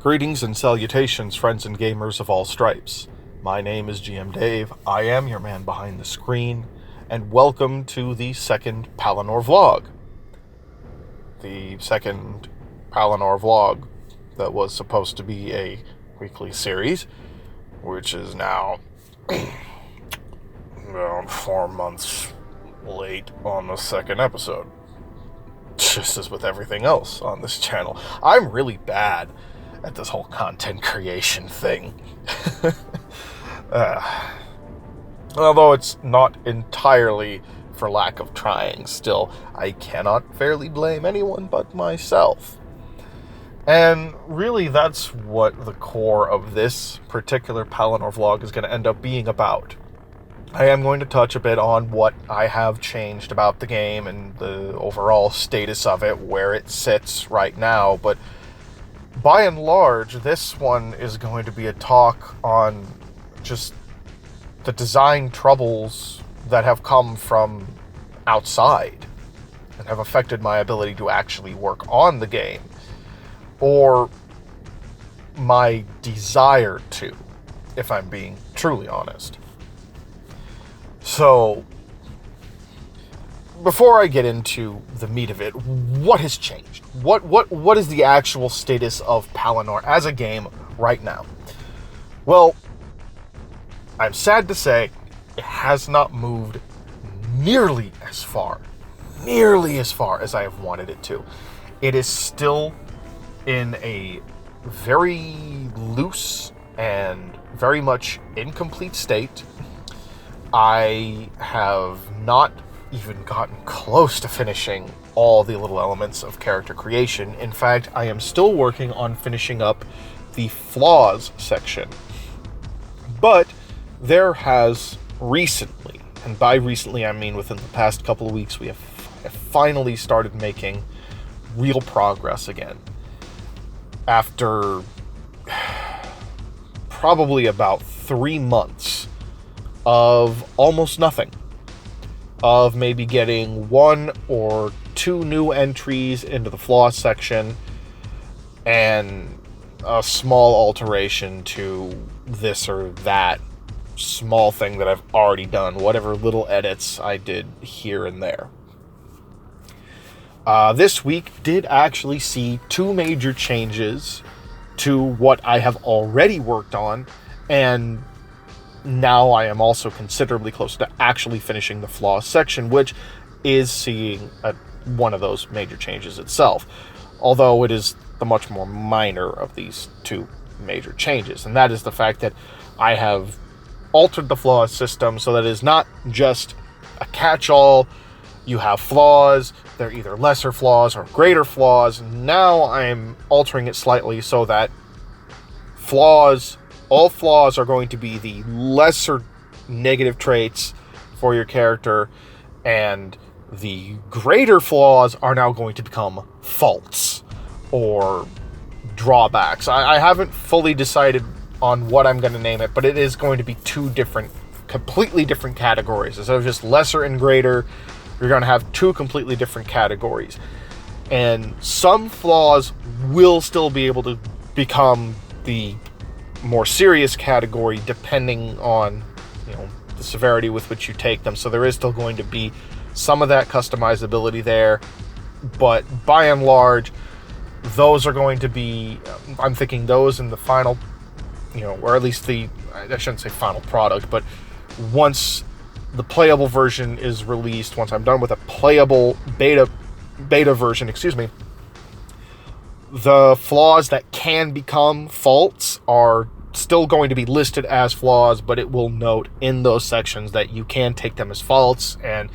Greetings and salutations, friends and gamers of all stripes. My name is GM Dave, I am your man behind the screen, and welcome to the second Palanor vlog. The second Palanor vlog that was supposed to be a weekly series, which is now around 4 months late on the second episode. Just as with everything else on this channel. I'm really bad at this whole content creation thing. Although it's not entirely for lack of trying, still, I cannot fairly blame anyone but myself. And really, that's what the core of this particular Palanor vlog is going to end up being about. I am going to touch a bit on what I have changed about the game and the overall status of it, where it sits right now, but by and large, this one is going to be a talk on just the design troubles that have come from outside and have affected my ability to actually work on the game, or my desire to, if I'm being truly honest. So, before I get into the meat of it, what has changed? What is the actual status of Palanor as a game right now? Well, I'm sad to say it has not moved nearly as far as I have wanted it to. It is still in a very loose and very much incomplete state. I have not even gotten close to finishing all the little elements of character creation. In fact, I am still working on finishing up the flaws section. But there has recently, and by recently I mean within the past couple of weeks, we have finally started making real progress again. After probably about 3 months of almost nothing. Of maybe getting 1 or 2 new entries into the flaws section and a small alteration to this or that small thing that I've already done, whatever little edits I did here and there. This week did actually see 2 major changes to what I have already worked on, and now I am also considerably close to actually finishing the flaws section, which is seeing one of those major changes itself, although it is the much more minor of these 2 major changes, and that is the fact that I have altered the flaws system so that it is not just a catch-all. You have flaws, they're either lesser flaws or greater flaws. Now I'm altering it slightly so that all flaws are going to be the lesser negative traits for your character, and the greater flaws are now going to become faults or drawbacks. I haven't fully decided on what I'm going to name it, but it is going to be 2 completely different categories. Instead of just lesser and greater, you're going to have 2 completely different categories. And some flaws will still be able to become the more serious category depending on, the severity with which you take them. So there is still going to be some of that customizability there, but by and large, those are going to be, I'm thinking those in the final, or at least I shouldn't say final product, but once the playable version is released, once I'm done with a playable beta version, the flaws that can become faults are still going to be listed as flaws, but it will note in those sections that you can take them as faults, and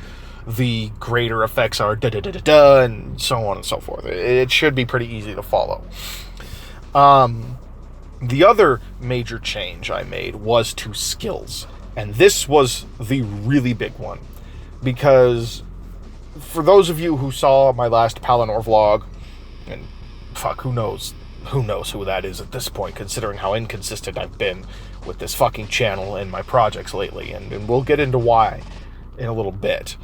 the greater effects are da-da-da-da-da, and so on and so forth. It should be pretty easy to follow. The other major change I made was to skills, and this was the really big one, because for those of you who saw my last Palanor vlog, and fuck, who knows who that is at this point, considering how inconsistent I've been with this fucking channel and my projects lately, and we'll get into why in a little bit.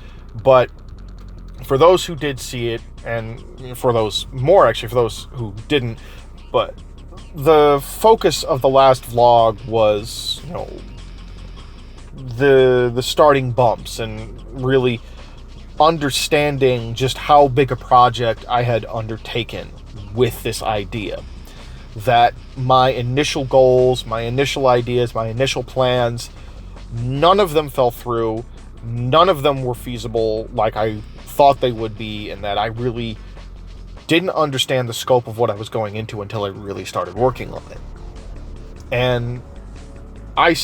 But for those who did see it, and for those who didn't, but the focus of the last vlog was, the starting bumps and really understanding just how big a project I had undertaken with this idea. That my initial goals, my initial ideas, my initial plans, none of them fell through. None of them were feasible like I thought they would be, and that I really didn't understand the scope of what I was going into until I really started working on it. And I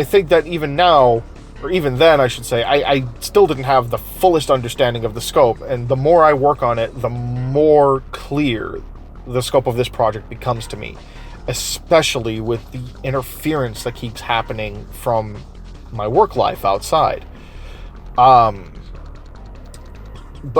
think that even now, or even then I should say, I still didn't have the fullest understanding of the scope, and the more I work on it, the more clear the scope of this project becomes to me, especially with the interference that keeps happening from my work life outside. But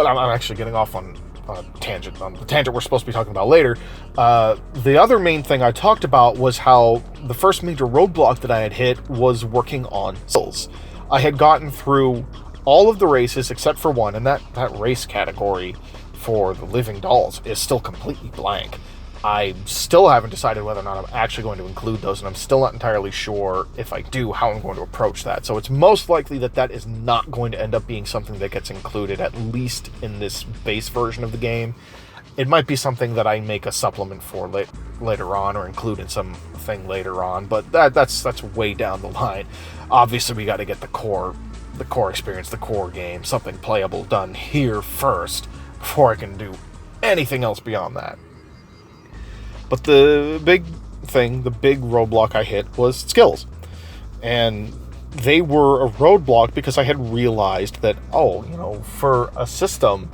I'm actually getting off on a tangent, on the tangent we're supposed to be talking about later. The other main thing I talked about was how the first major roadblock that I had hit was working on skills. I had gotten through all of the races except for one, and that race category for the living dolls is still completely blank. I still haven't decided whether or not I'm actually going to include those, and I'm still not entirely sure, if I do, how I'm going to approach that. So it's most likely that is not going to end up being something that gets included, at least in this base version of the game. It might be something that I make a supplement for later on, or include in something later on, but that's way down the line. Obviously, we got to get the core experience, the core game, something playable done here first, before I can do anything else beyond that. But the big roadblock I hit was skills. And they were a roadblock because I had realized that, for a system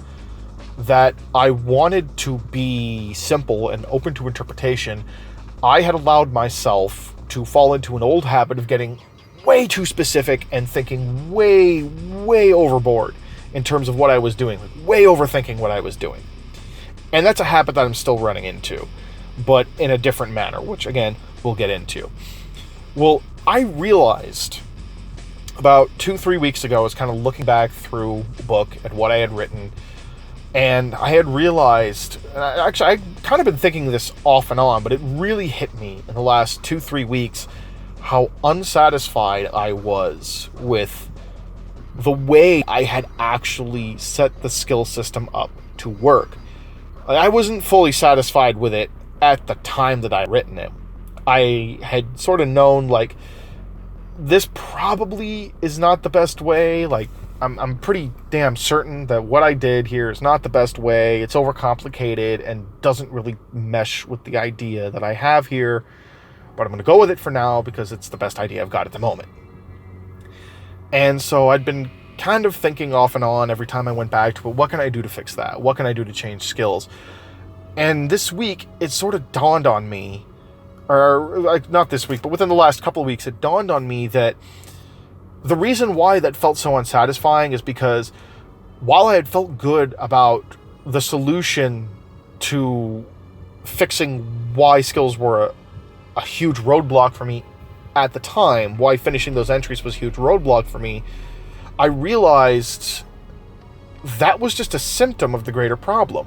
that I wanted to be simple and open to interpretation, I had allowed myself to fall into an old habit of getting way too specific and thinking way, way overboard in terms of what I was doing, way overthinking what I was doing. And that's a habit that I'm still running into, but in a different manner, which, again, we'll get into. Well, I realized about 2-3 weeks ago, I was kind of looking back through the book at what I had written, and I had realized, I'd kind of been thinking this off and on, but it really hit me in the last 2-3 weeks how unsatisfied I was with the way I had actually set the skill system up to work. I wasn't fully satisfied with it at the time that I'd written it. I had sort of known, this probably is not the best way. I'm pretty damn certain that what I did here is not the best way. It's overcomplicated and doesn't really mesh with the idea that I have here. But I'm going to go with it for now because it's the best idea I've got at the moment. And so I'd been kind of thinking off and on every time I went back to it, what can I do to fix that? What can I do to change skills? And this week, it sort of dawned on me, or not this week, but within the last couple of weeks, it dawned on me that the reason why that felt so unsatisfying is because while I had felt good about the solution to fixing why skills were a huge roadblock for me at the time, why finishing those entries was a huge roadblock for me, I realized that was just a symptom of the greater problem.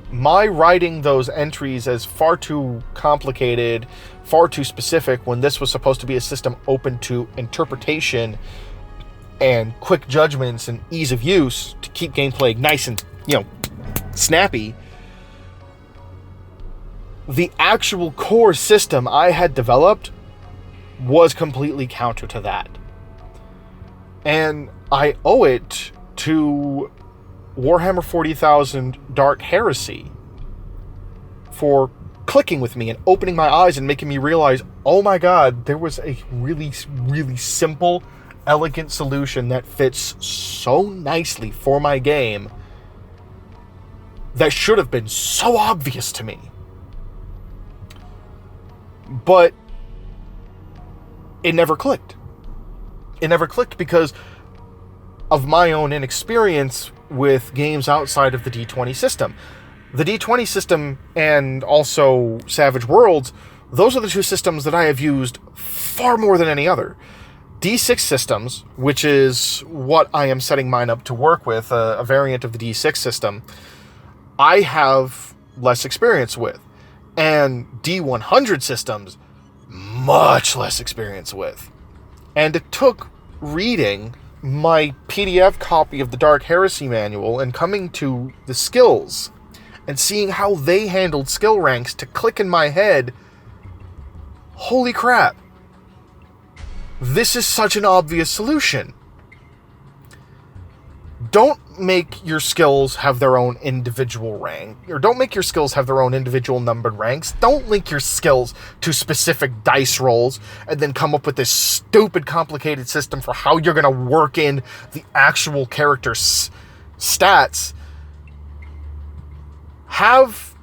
My writing those entries as far too complicated, far too specific, when this was supposed to be a system open to interpretation and quick judgments and ease of use to keep gameplay nice and, snappy, the actual core system I had developed was completely counter to that. And I owe it to Warhammer 40,000 Dark Heresy for clicking with me and opening my eyes and making me realize, oh my god, there was a really, really simple, elegant solution that fits so nicely for my game that should have been so obvious to me. But it never clicked. It never clicked because of my own inexperience with games outside of the D20 system. The D20 system and also Savage Worlds, those are the two systems that I have used far more than any other. D6 systems, which is what I am setting mine up to work with, a variant of the D6 system, I have less experience with. and D100 systems, much less experience with. And it took reading my PDF copy of the Dark Heresy manual and coming to the skills and seeing how they handled skill ranks to click in my head, holy crap, this is such an obvious solution. Don't make your skills have their own individual rank, or don't make your skills have their own individual numbered ranks. Don't link your skills to specific dice rolls and then come up with this stupid complicated system for how you're going to work in the actual character's stats. Have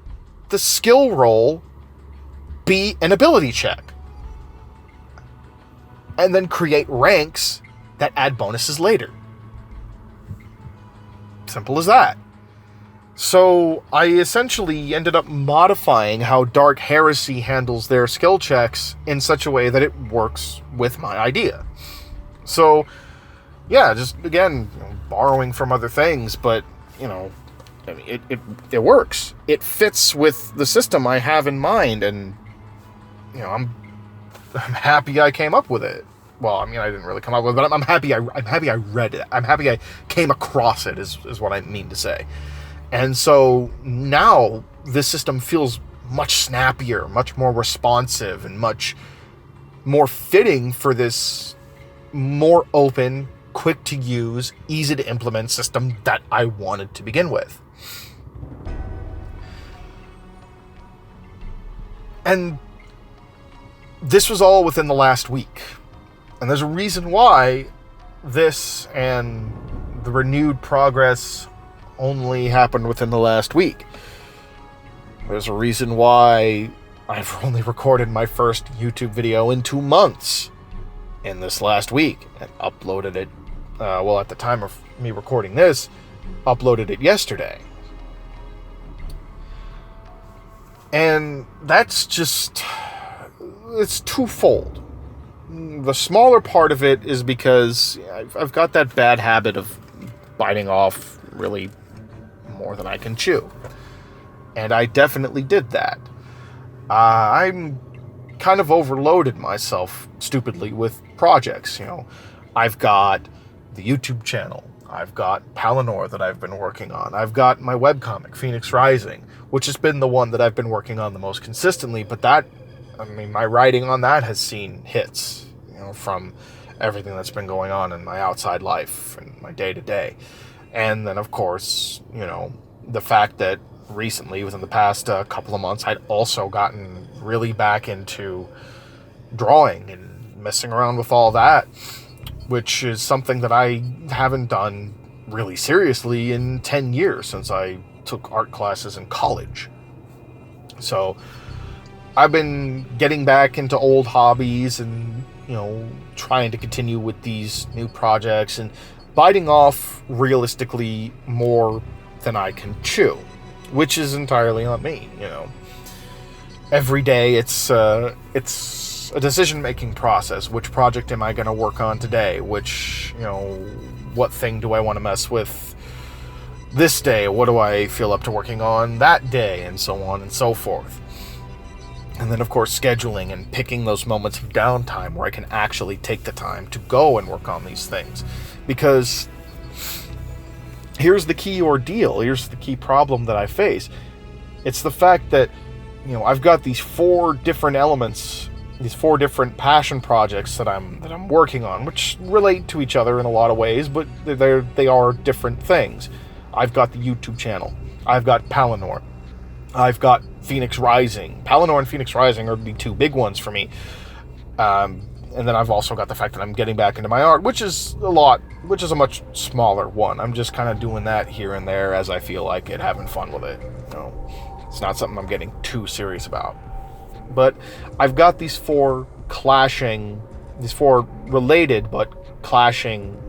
the skill roll be an ability check. And then create ranks that add bonuses later. Simple as that. So I essentially ended up modifying how Dark Heresy handles their skill checks in such a way that it works with my idea. So, yeah, just, again, borrowing from other things, but, I mean, it works. It fits with the system I have in mind, and, I'm happy I came up with it. Well, I mean, I didn't really come up with it, but I'm happy I read it. I'm happy I came across it, is what I mean to say. And so now this system feels much snappier, much more responsive, and much more fitting for this more open, quick to use, easy to implement system that I wanted to begin with. And this was all within the last week. And there's a reason why this and the renewed progress only happened within the last week. There's a reason why I've only recorded my first YouTube video in 2 months in this last week and uploaded it, at the time of me recording this, uploaded it yesterday. And that's just, it's twofold. The smaller part of it is because I've got that bad habit of biting off really more than I can chew. And I definitely did that. I'm kind of overloaded myself stupidly with projects. I've got the YouTube channel. I've got Palanor that I've been working on. I've got my webcomic, Phoenix Rising, which has been the one that I've been working on the most consistently. But my writing on that has seen hits, from everything that's been going on in my outside life and my day-to-day. And then, of course, the fact that recently, within the past couple of months, I'd also gotten really back into drawing and messing around with all that, which is something that I haven't done really seriously in 10 years since I took art classes in college. So I've been getting back into old hobbies and, trying to continue with these new projects and biting off realistically more than I can chew, which is entirely on me. Every day it's a decision-making process. Which project am I going to work on today? What thing do I want to mess with this day? What do I feel up to working on that day? And so on and so forth. And then, of course, scheduling and picking those moments of downtime where I can actually take the time to go and work on these things. Because here's the key ordeal. Here's the key problem that I face. It's the fact that, I've got these 4 different elements, these 4 different passion projects that I'm working on, which relate to each other in a lot of ways, but they are different things. I've got the YouTube channel. I've got Palanor. I've got Phoenix Rising. Palanor and Phoenix Rising are the 2 big ones for me. And then I've also got the fact that I'm getting back into my art, which is a much smaller one. I'm just kind of doing that here and there as I feel like it, having fun with it. It's not something I'm getting too serious about. But I've got these 4 related but clashing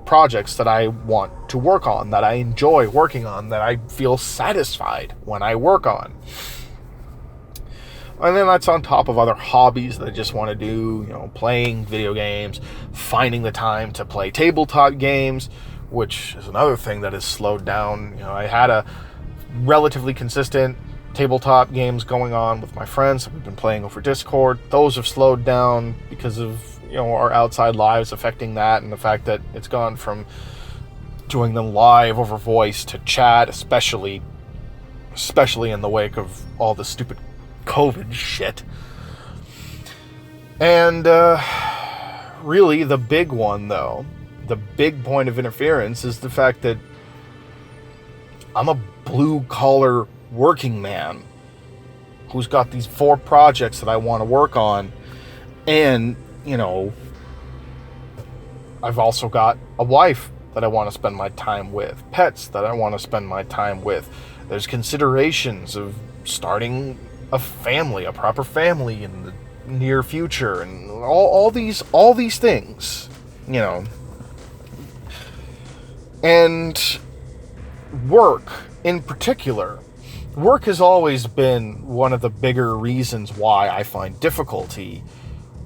projects that I want to work on, that I enjoy working on, that I feel satisfied when I work on. And then that's on top of other hobbies that I just want to do, playing video games, finding the time to play tabletop games, which is another thing that has slowed down. I had a relatively consistent tabletop games going on with my friends that we've been playing over Discord. Those have slowed down because of, our outside lives affecting that, and the fact that it's gone from doing them live over voice to chat, especially in the wake of all the stupid COVID shit. And really the big one, though, the big point of interference is the fact that I'm a blue-collar working man who's got these 4 projects that I want to work on, and I've also got a wife that I want to spend my time with, pets that I want to spend my time with. There's considerations of starting a family, a proper family in the near future, and all these things, and work in particular. Work has always been one of the bigger reasons why I find difficulty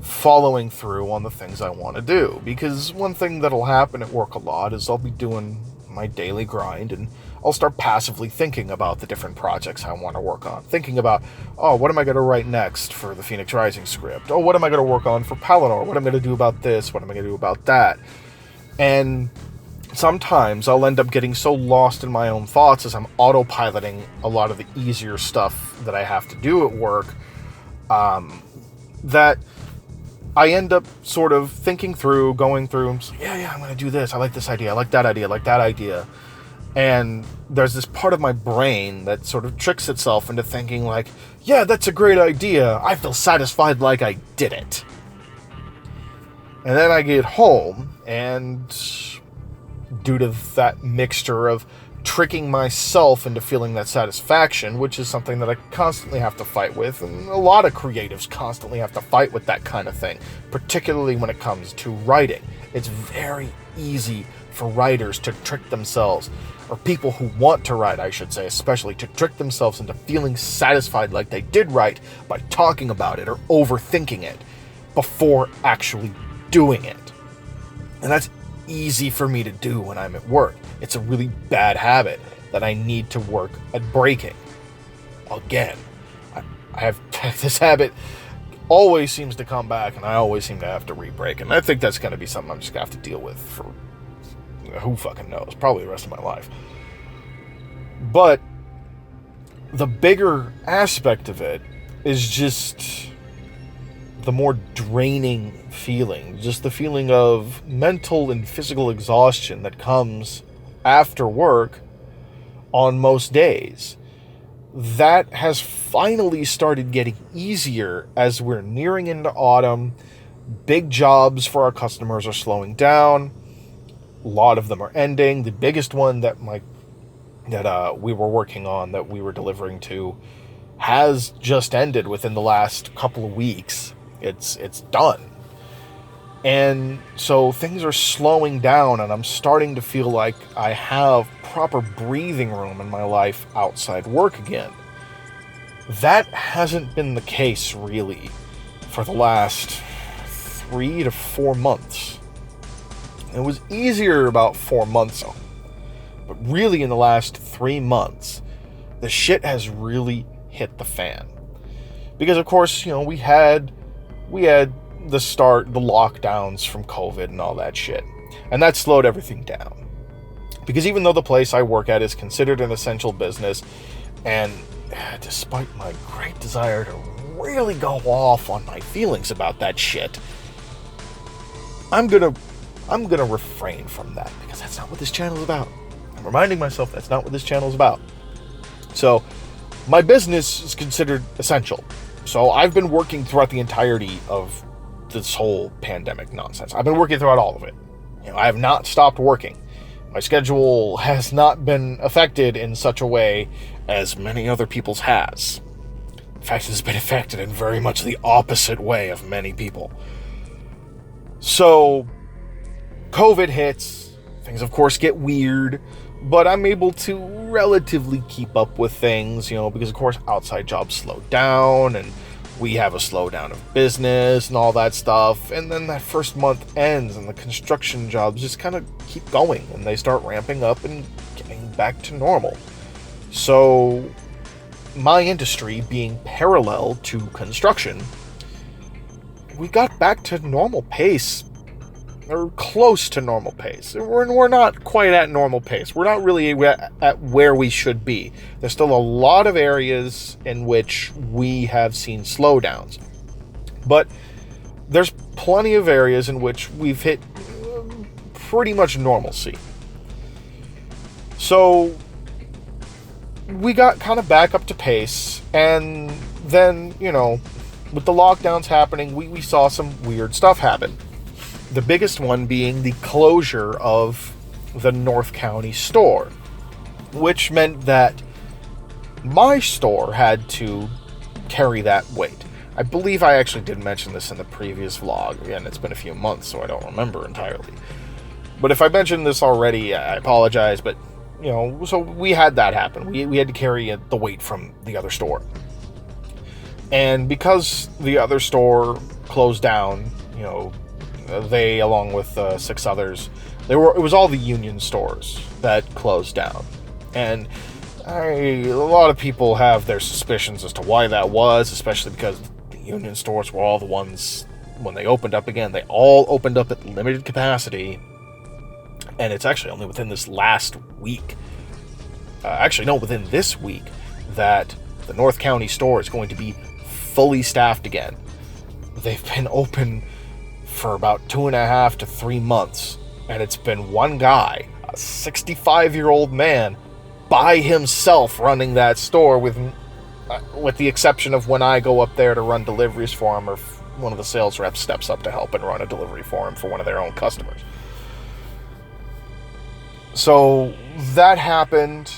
following through on the things I want to do. Because one thing that'll happen at work a lot is I'll be doing my daily grind and I'll start passively thinking about the different projects I want to work on. Thinking about, what am I going to write next for the Phoenix Rising script? What am I going to work on for Palanor? What am I going to do about this? What am I going to do about that? And sometimes I'll end up getting so lost in my own thoughts as I'm autopiloting a lot of the easier stuff that I have to do at work, that I end up sort of thinking through, going through, and saying, I'm going to do this. I like this idea. I like that idea. I like that idea. And there's this part of my brain that sort of tricks itself into thinking like, that's a great idea. I feel satisfied like I did it. And then I get home, and due to that mixture of tricking myself into feeling that satisfaction, which is something that I constantly have to fight with, and a lot of creatives constantly have to fight with that kind of thing, particularly when it comes to writing. It's very easy for writers to trick themselves, or people who want to write, I should say, especially, to trick themselves into feeling satisfied like they did write by talking about it or overthinking it before actually doing it. And that's easy for me to do when I'm at work. It's a really bad habit that I need to work at breaking. Again, I have this habit always seems to come back, and I always seem to have to re-break. And I think that's going to be something I'm just going to have to deal with for who fucking knows, probably the rest of my life. But the bigger aspect of it is just the more draining feeling, just the feeling of mental and physical exhaustion that comes after work on most days. That has finally started getting easier as we're nearing into autumn. Big jobs for our customers are slowing down. A lot of them are ending. The biggest one that we were working on, that we were delivering to, has just ended within the last couple of weeks. It's done. And so things are slowing down, and I'm starting to feel like I have proper breathing room in my life outside work again. That hasn't been the case, really, for the last 3 to 4 months. It was easier about 4 months ago. But really, in the last 3 months, the shit has really hit the fan. Because, of course, we had the lockdowns from COVID and all that shit. And that slowed everything down. Because even though the place I work at is considered an essential business, and despite my great desire to really go off on my feelings about that shit, I'm gonna refrain from that, because that's not what this channel is about. I'm reminding myself that's not what this channel is about. So, my business is considered essential. So I've been working throughout the entirety of this whole pandemic nonsense. I've been working throughout all of it. I have not stopped working. My schedule has not been affected in such a way as many other people's has. In fact, it has been affected in very much the opposite way of many people. So, COVID hits. Things, of course, get weird. But I'm able to relatively keep up with things, because, of course, outside jobs slow down, and we have a slowdown of business and all that stuff. And then that first month ends, and the construction jobs just kind of keep going, and they start ramping up and getting back to normal. So my industry being parallel to construction, we got back to normal pace, or close to normal pace. We're not quite at normal pace. We're not really at where we should be. There's still a lot of areas in which we have seen slowdowns. But there's plenty of areas in which we've hit pretty much normalcy. So we got kind of back up to pace, and then, with the lockdowns happening, we saw some weird stuff happen. The biggest one being the closure of the North County store, which meant that my store had to carry that weight. I believe I actually did mention this in the previous vlog. Again, it's been a few months, so I don't remember entirely. But if I mentioned this already, I apologize, but, so we had that happen. We had to carry the weight from the other store. And because the other store closed down, they, along with 6 others, it was all the union stores that closed down. And a lot of people have their suspicions as to why that was, especially because the union stores were all the ones, when they opened up again, they all opened up at limited capacity. And it's actually only within this last week, within this week, that the North County store is going to be fully staffed again. They've been open for about 2.5 to 3 months, and it's been one guy, a 65-year-old man, by himself running that store, with the exception of when I go up there to run deliveries for him, or one of the sales reps steps up to help and run a delivery for him for one of their own customers. So that happened.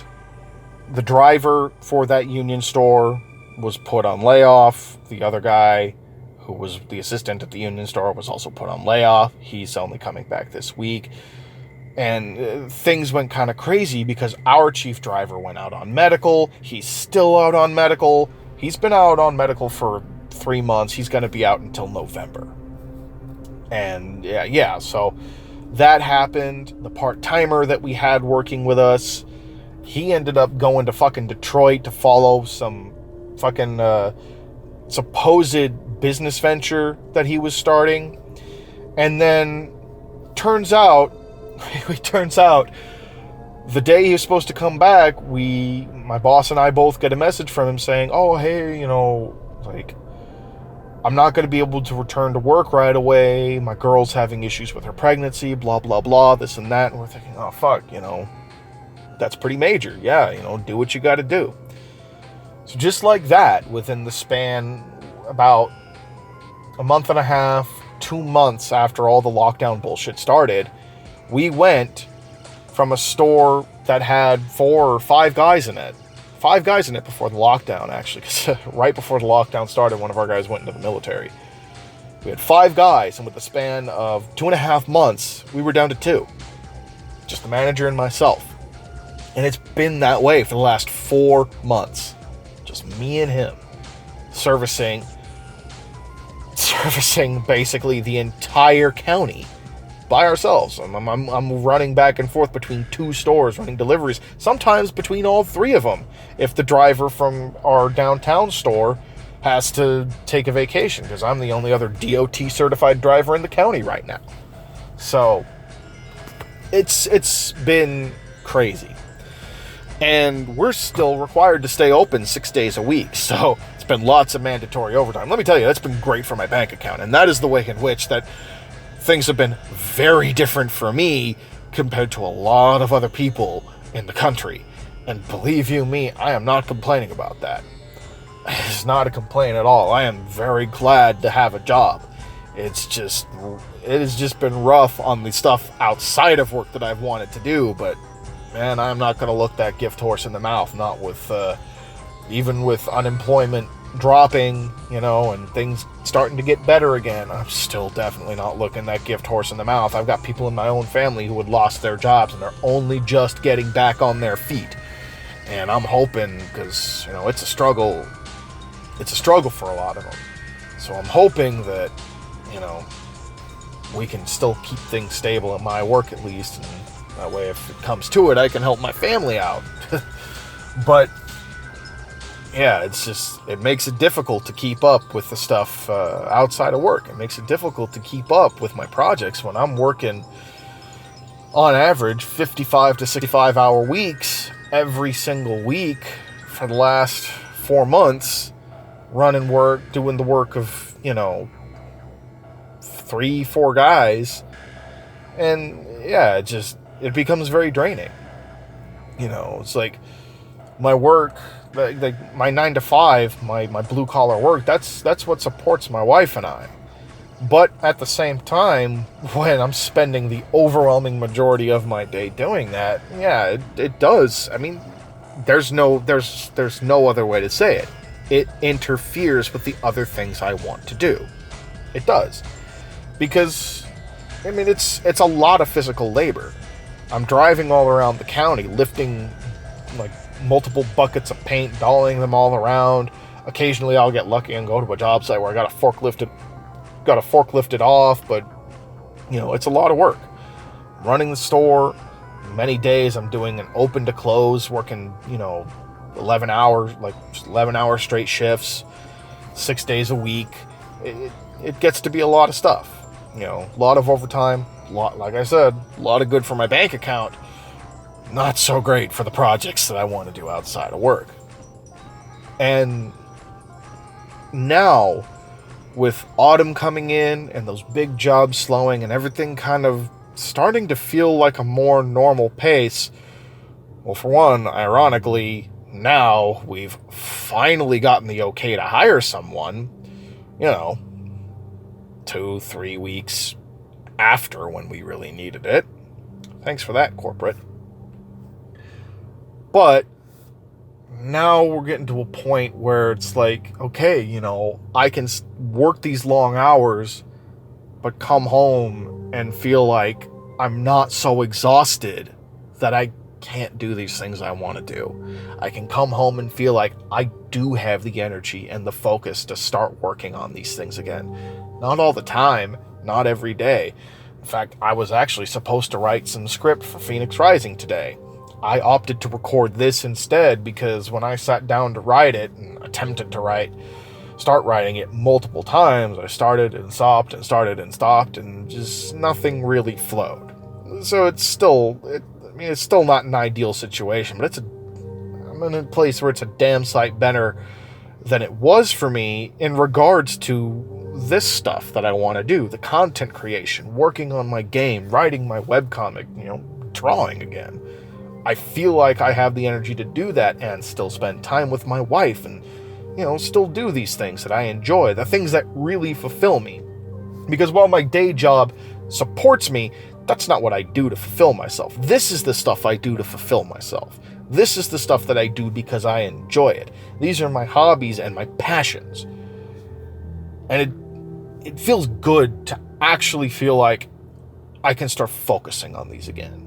The driver for that union store was put on layoff. The other guy, who was the assistant at the union store, was also put on layoff. He's only coming back this week. And things went kind of crazy because our chief driver went out on medical. He's still out on medical. He's been out on medical for 3 months. He's going to be out until November. And so that happened. The part-timer that we had working with us, he ended up going to fucking Detroit to follow some fucking supposed business venture that he was starting. And then turns out the day he was supposed to come back, my boss and I both get a message from him saying, oh, hey, I'm not going to be able to return to work right away. My girl's having issues with her pregnancy, blah, blah, blah, this and that. And we're thinking, oh, fuck, that's pretty major. Yeah, do what you got to do. So just like that, within the span about a month and a half, 2 months after all the lockdown bullshit started, we went from a store that had 4 or 5 guys in it. 5 guys in it before the lockdown, actually, because right before the lockdown started, one of our guys went into the military. We had 5 guys, and with the span of 2.5 months, we were down to 2. Just the manager and myself. And it's been that way for the last 4 months. Just me and him. Servicing basically the entire county by ourselves. I'm running back and forth between 2 stores, running deliveries, sometimes between all 3 of them, if the driver from our downtown store has to take a vacation, because I'm the only other DOT certified driver in the county right now. So it's been crazy. And we're still required to stay open 6 days a week, so it's been lots of mandatory overtime. Let me tell you, that's been great for my bank account, and that is the way in which that things have been very different for me compared to a lot of other people in the country. And believe you me, I am not complaining about that. It's not a complaint at all. I am very glad to have a job. It has just been rough on the stuff outside of work that I've wanted to do, but man, I'm not going to look that gift horse in the mouth, not with, even with unemployment dropping, and things starting to get better again. I'm still definitely not looking that gift horse in the mouth. I've got people in my own family who had lost their jobs, and they're only just getting back on their feet. And I'm hoping, because, it's a struggle. It's a struggle for a lot of them. So I'm hoping that, we can still keep things stable at my work at least, and that way, if it comes to it, I can help my family out. But, yeah, it makes it difficult to keep up with the stuff outside of work. It makes it difficult to keep up with my projects when I'm working, on average, 55 to 65-hour weeks every single week for the last 4 months, running work, doing the work of, 3-4 guys. And yeah, it becomes very draining. It's like my work, like my 9 to 5, my blue collar work, that's what supports my wife and I. But at the same time, when I'm spending the overwhelming majority of my day doing that, yeah, it does. I mean, there's no other way to say it. It interferes with the other things I want to do. It does. Because, I mean, it's a lot of physical labor. I'm driving all around the county, lifting, like, multiple buckets of paint, dollying them all around. Occasionally I'll get lucky and go to a job site where I got to forklift it off, but, it's a lot of work. Running the store, many days I'm doing an open to close, working, 11 hours, like 11-hour straight shifts, 6 days a week. It gets to be a lot of stuff. A lot of overtime, like I said, a lot of good for my bank account. Not so great for the projects that I want to do outside of work. And now, with autumn coming in and those big jobs slowing and everything kind of starting to feel like a more normal pace, well, for one, ironically, now we've finally gotten the okay to hire someone, 2-3 weeks after when we really needed it. Thanks for that, corporate. But now we're getting to a point where it's like, okay, I can work these long hours, but come home and feel like I'm not so exhausted that I can't do these things I want to do. I can come home and feel like I do have the energy and the focus to start working on these things again. Not all the time, not every day. In fact, I was actually supposed to write some script for Phoenix Rising today. I opted to record this instead because when I sat down to write it and attempted to start writing it multiple times, I started and stopped and started and stopped, and just nothing really flowed. So it's still not an ideal situation, but I'm in a place where it's a damn sight better than it was for me in regards to this stuff that I want to do, the content creation, working on my game, writing my webcomic, drawing again. I feel like I have the energy to do that and still spend time with my wife and, still do these things that I enjoy, the things that really fulfill me. Because while my day job supports me, that's not what I do to fulfill myself. This is the stuff I do to fulfill myself. This is the stuff that I do because I enjoy it. These are my hobbies and my passions. And it feels good to actually feel like I can start focusing on these again.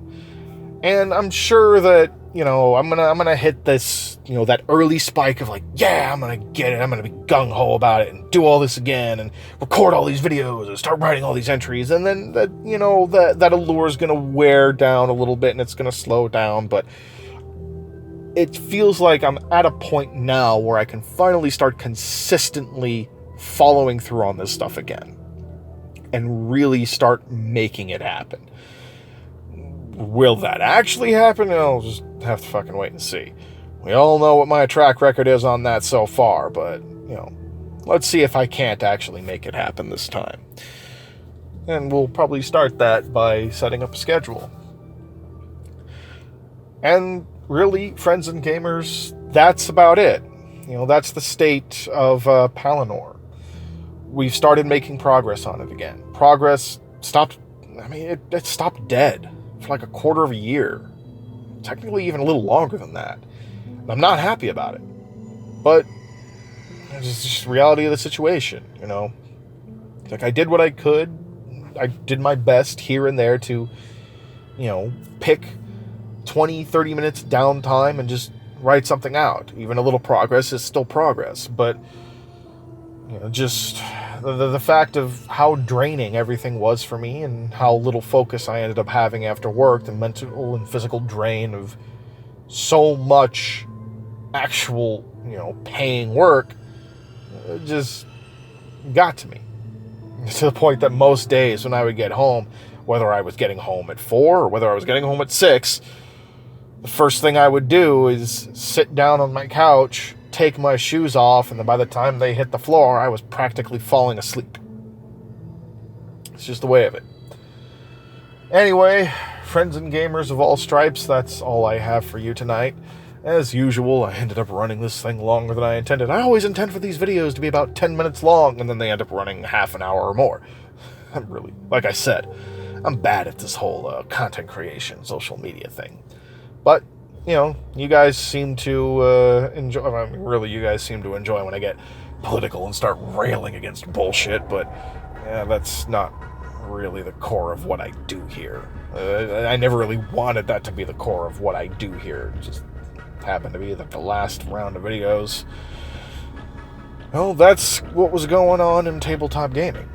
And I'm sure that, I'm gonna hit this, that early spike of like, yeah, I'm gonna get it. I'm gonna be gung-ho about it and do all this again and record all these videos and start writing all these entries. And then that allure is gonna wear down a little bit and it's gonna slow down. But it feels like I'm at a point now where I can finally start consistently following through on this stuff again and really start making it happen. Will that actually happen? I'll just have to fucking wait and see. We all know what my track record is on that so far, but, let's see if I can't actually make it happen this time. And we'll probably start that by setting up a schedule. And really, friends and gamers, that's about it. That's the state of Palanor. We've started making progress on it again. Progress stopped, it stopped dead for like a quarter of a year. Technically even a little longer than that. And I'm not happy about it. But it's just reality of the situation, Like, I did what I could. I did my best here and there to, pick 20, 30 minutes downtime and just write something out. Even a little progress is still progress. But, just the fact of how draining everything was for me and how little focus I ended up having after work, the mental and physical drain of so much actual, paying work, it just got to me. To the point that most days when I would get home, whether I was getting home at 4 or whether I was getting home at 6, the first thing I would do is sit down on my couch, take my shoes off, and then by the time they hit the floor, I was practically falling asleep. It's just the way of it. Anyway, friends and gamers of all stripes, that's all I have for you tonight. As usual, I ended up running this thing longer than I intended. I always intend for these videos to be about 10 minutes long, and then they end up running half an hour or more. I'm really, like I said, I'm bad at this whole content creation, social media thing. But, you guys seem to enjoy, I mean, really, you guys seem to enjoy when I get political and start railing against bullshit, but yeah, that's not really the core of what I do here. I never really wanted that to be the core of what I do here. It just happened to be that the last round of videos, well, that's what was going on in tabletop gaming.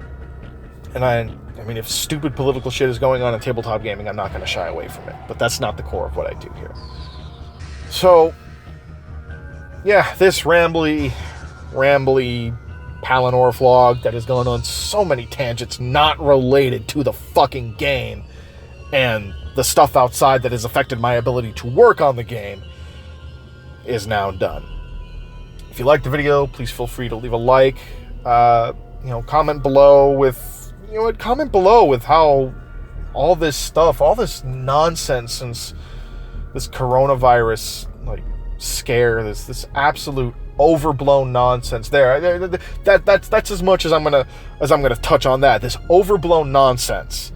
And I mean, if stupid political shit is going on in tabletop gaming, I'm not going to shy away from it. But that's not the core of what I do here. So, yeah, this rambly Palanor vlog that has gone on so many tangents not related to the fucking game and the stuff outside that has affected my ability to work on the game is now done. If you liked the video, please feel free to leave a like. Comment below with how all this stuff, all this nonsense since this coronavirus scare, this absolute overblown nonsense there. That's as much as I'm gonna touch on that. This overblown nonsense.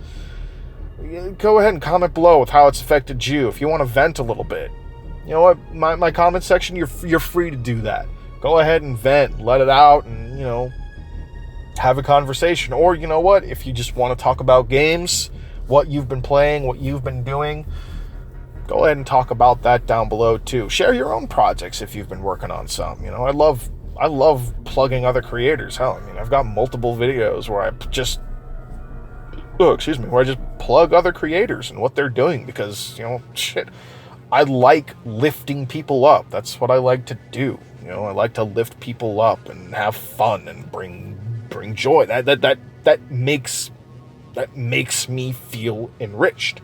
Go ahead and comment below with how it's affected you. If you want to vent a little bit, you know what? My comment section, you're free to do that. Go ahead and vent, let it out, and have a conversation. Or you know what? If you just want to talk about games, what you've been playing, what you've been doing, go ahead and talk about that down below too. Share your own projects if you've been working on some. I love plugging other creators. Hell, I've got multiple videos where I just plug other creators and what they're doing because, shit, I like lifting people up. That's what I like to do. I like to lift people up and have fun and bring joy. That makes me feel enriched.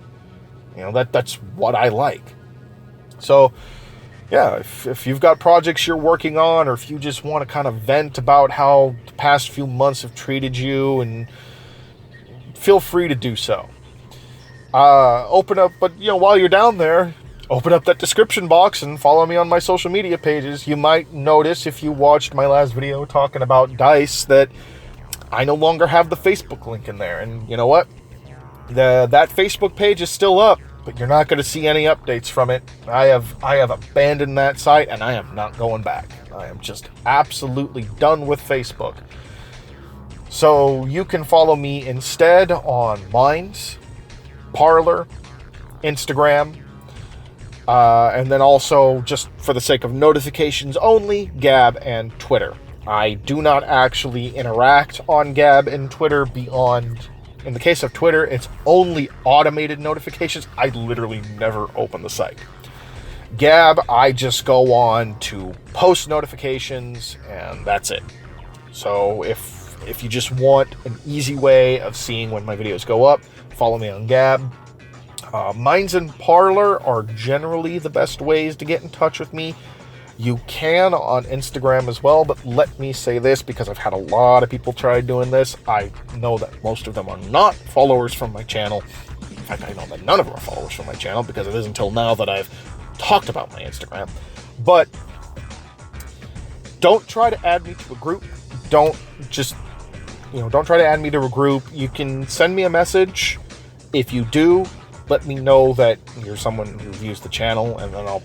That's what I like. So, yeah, if you've got projects you're working on, or if you just want to kind of vent about how the past few months have treated you, and feel free to do so. Open up, but while you're down there, open up that description box and follow me on my social media pages. You might notice if you watched my last video talking about dice that I no longer have the Facebook link in there. And you know what? That Facebook page is still up, but you're not going to see any updates from it. I have abandoned that site, and I am not going back. I am just absolutely done with Facebook. So you can follow me instead on Minds, Parler, Instagram, and then also, just for the sake of notifications only, Gab and Twitter. I do not actually interact on Gab and Twitter beyond... In the case of Twitter, it's only automated notifications. I literally never open the site. Gab, I just go on to post notifications, and that's it. So if you just want an easy way of seeing when my videos go up, follow me on Gab. Minds and Parler are generally the best ways to get in touch with me. You can on Instagram as well, but let me say this, because I've had a lot of people try doing this. I know that most of them are not followers from my channel. In fact, I know that none of them are followers from my channel, because it is until now that I've talked about my Instagram. But don't try to add me to a group. Don't try to add me to a group. You can send me a message. If you do, let me know that you're someone who views the channel, and then I'll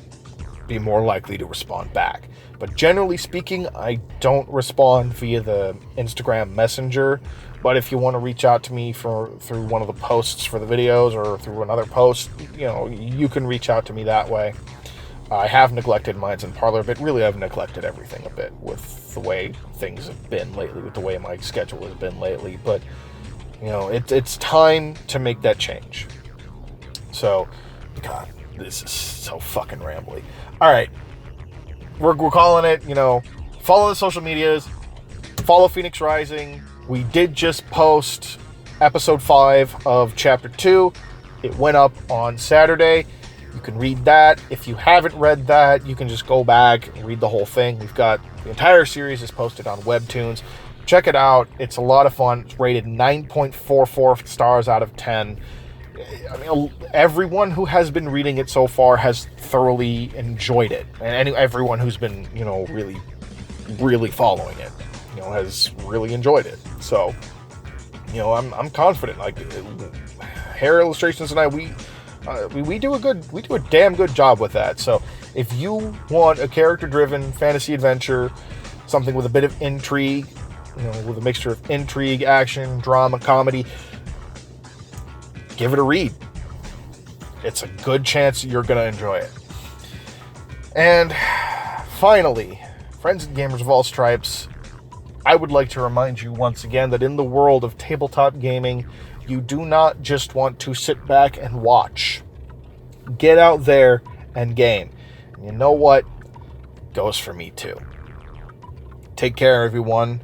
be more likely to respond back. But generally speaking, I don't respond via the Instagram Messenger. But if you want to reach out to me through one of the posts for the videos, or through another post, you can reach out to me that way. I have neglected Minds and Parler, but really I've neglected everything a bit with the way things have been lately, with the way my schedule has been lately. But it's time to make that change. So, God, this is so fucking rambly. All right. we're calling it, follow the social medias, follow Phoenix Rising. We did just post episode 5 of chapter 2. It went up on Saturday. You can read that. If you haven't read that, you can just go back and read the whole thing. We've got the entire series is posted on Webtoons. Check it out. It's a lot of fun. It's rated 9.44 stars out of 10. I mean, everyone who has been reading it so far has thoroughly enjoyed it. And everyone who's been, really, really following it, has really enjoyed it. So, I'm confident. Like, Hair Illustrations and I, we do a damn good job with that. So if you want a character-driven fantasy adventure, something with a bit of intrigue, with a mixture of intrigue, action, drama, comedy, give it a read. It's a good chance you're going to enjoy it. And finally, friends and gamers of all stripes, I would like to remind you once again that in the world of tabletop gaming, you do not just want to sit back and watch. Get out there and game. And you know what? Goes for me too. Take care, everyone.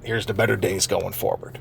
Here's to better days going forward.